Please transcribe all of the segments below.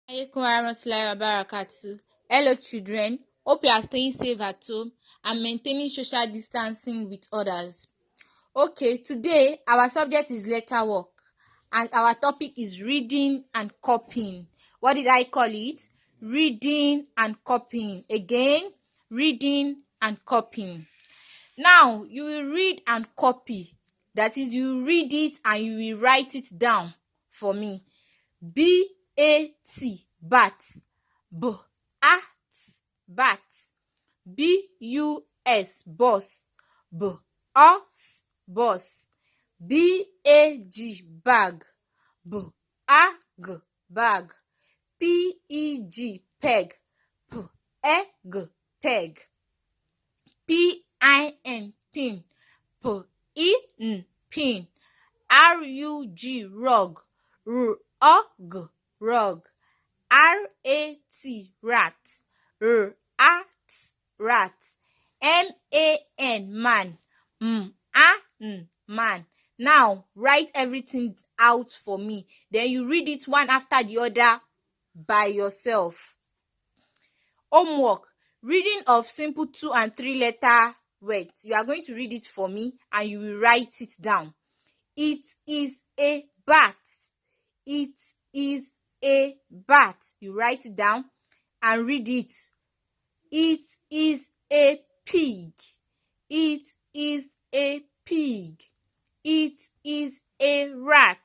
Alaikum warahmatullahi wabarakatuh. Hello children, hope you are staying safe at home and maintaining social distancing with others. Okay, today our subject is letter work and our topic is reading and copying. What did I call it? Reading and copying. Again, reading and copying. Now, you will read and copy. That is, you read it and you will write it down for me. B-A-T, bat. B-A-T, bat. B-U-S, bus. B-U-S, bus. B-A-G, bag. B-A-G, bag. P-E-G, peg. P-E-G, peg. P-I-N, pin. P-I-N, pin. R-U-G, rug. R-U-G, rug. R-A-T, rat. R-A-T, rat. M-A-N, man. M-A-N, man. Now, write everything out for me. Then you read it one after the other by yourself. Homework. Reading of simple 2 and 3 letter words. You are going to read it for me and you will write it down. It is a bat. It is a bat. You write it down and read it. It is a pig. It is a pig. It is a rat.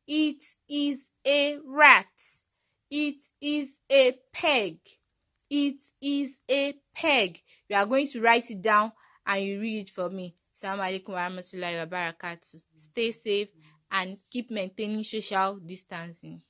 It is a rat. It is a peg. It is a peg. You are going to write it down and you read it for me. Assalamu alaikum warahmatullahi wabarakatuh. Stay safe and keep maintaining social distancing.